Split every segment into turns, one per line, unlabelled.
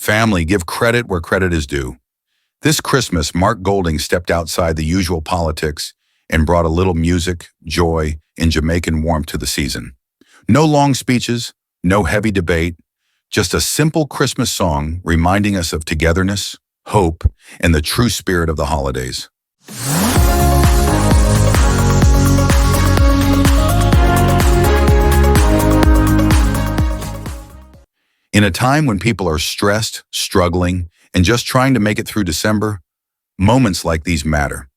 Family, give credit where credit is due. This Christmas, Mark Golding stepped outside the usual politics and brought a little music, joy, and Jamaican warmth to the season. No long speeches, no heavy debate, just a simple Christmas song reminding us of togetherness, hope, and the true spirit of the holidays. In a time when people are stressed, struggling, and just trying to make it through December, moments like these matter.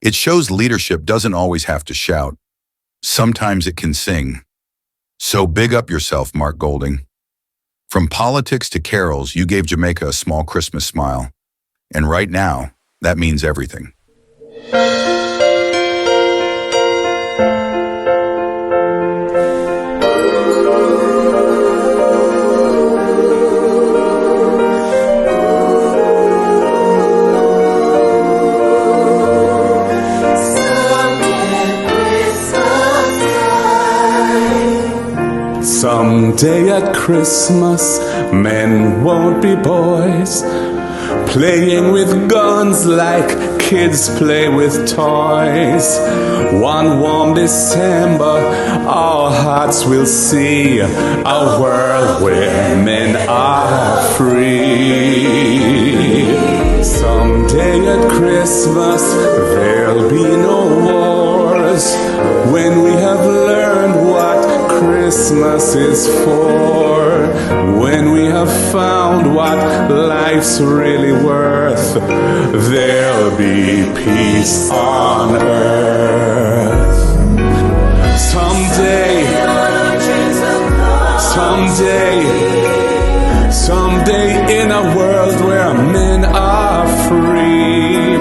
It shows leadership doesn't always have to shout. Sometimes it can sing. So big up yourself, Mark Golding. From politics to carols, you gave Jamaica a small Christmas smile. And right now, that means everything.
Someday at Christmas, men won't be boys, playing with guns like kids play with toys. One warm December, our hearts will see a world where men are free. Someday at Christmas, there'll be no wars, when we have learned what Christmas is for, when we have found what life's really worth, there'll be peace on earth. Someday in a world where men are free,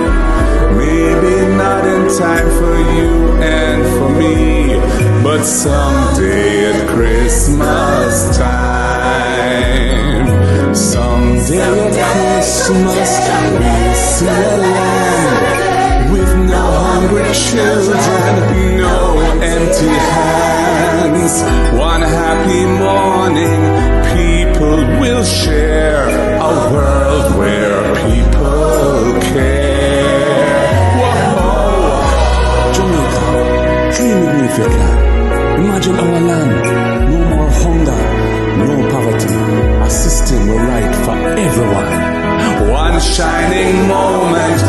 maybe not in time for you and for me, but someday at Christmas time. Someday at Christmas we'll see a land with no hungry children, no empty hands. One happy morning people will share a world where people care. Whoa, Jamaica, dream with me if you can. Imagine our land, no more hunger, no poverty, a system we're right for everyone. One shining moment,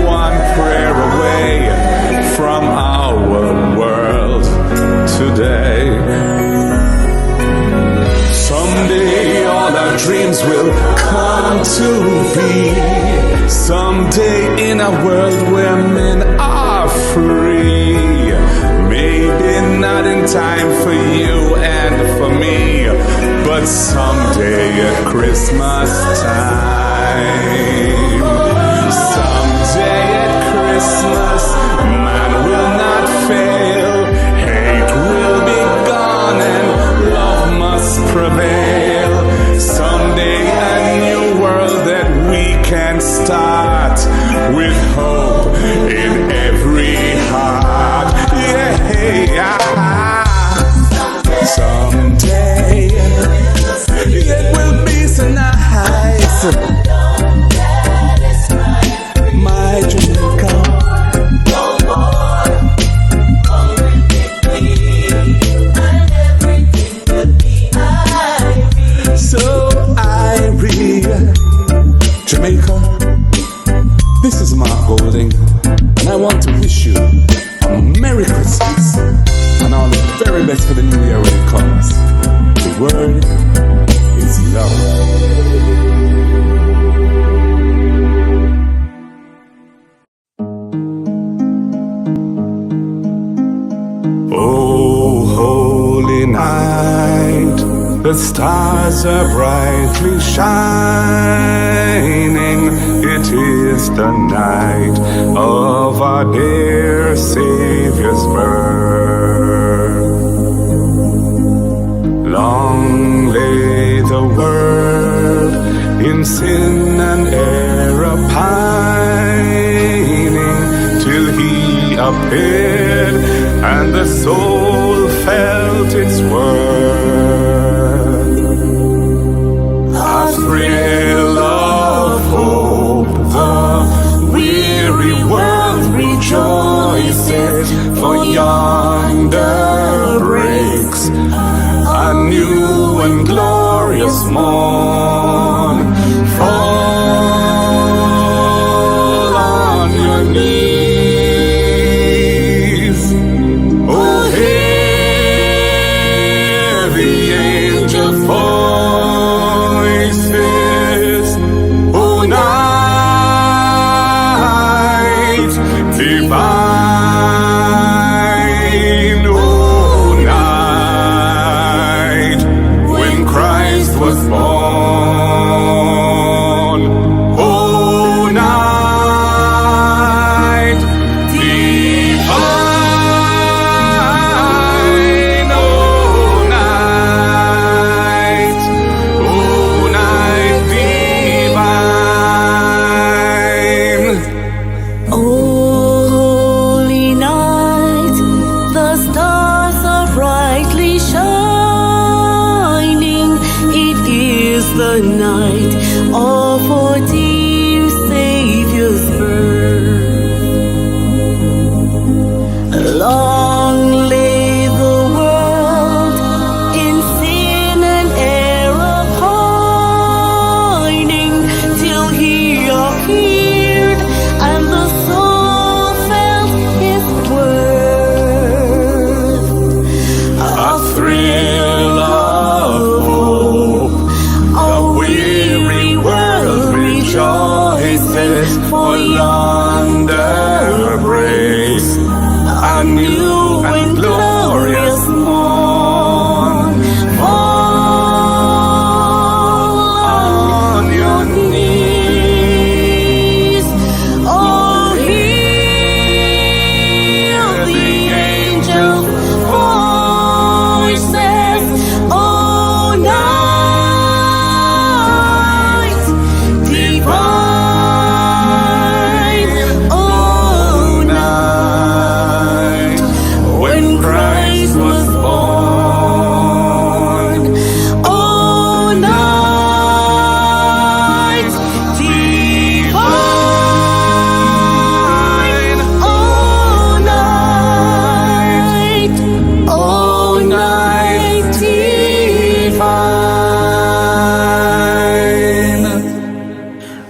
one prayer away from our world today. Someday all our dreams will come to be. Someday in a world where men are free. Maybe not in time for you and for me, but someday at Christmas time. Someday at Christmas, man will not fail. Hate will be gone and love must prevail. Someday a new world that we can start with hope in every heart. Someday it will be so nice, my Jamaica. So Irie, Jamaica, this is Mark Golding, and I want to wish you a Merry Christmas and all the very best for the new year when it comes. The word is love. Oh, holy night, the stars are brightly shining. It is the night of our dear Savior's birth. Long lay the world in sin and error pining, till he appeared and the soul felt its worth. A thrill
night of our dear Saviour's birth. Long lay the world in sin and error pining, till He appeared and the soul felt His worth. A thrill of hope, a weary world rejoices, for yonder breaks a new and glorious morn. Fall on your knees, oh, hear the angels' voices, oh, night divine, oh, night when Christ was born, oh, night divine, oh, night divine.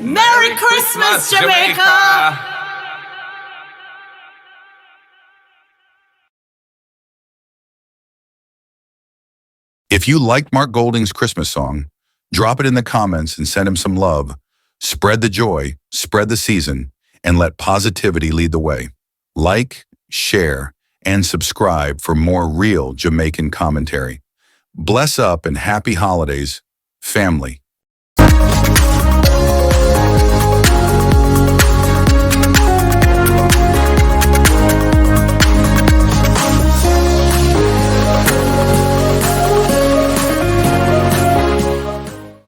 Merry Christmas, Jamaica!
If you liked Mark Golding's Christmas song, drop it in the comments and send him some love. Spread the joy, spread the season, and let positivity lead the way. Like, share, and subscribe for more real Jamaican commentary. Bless up and happy holidays, family.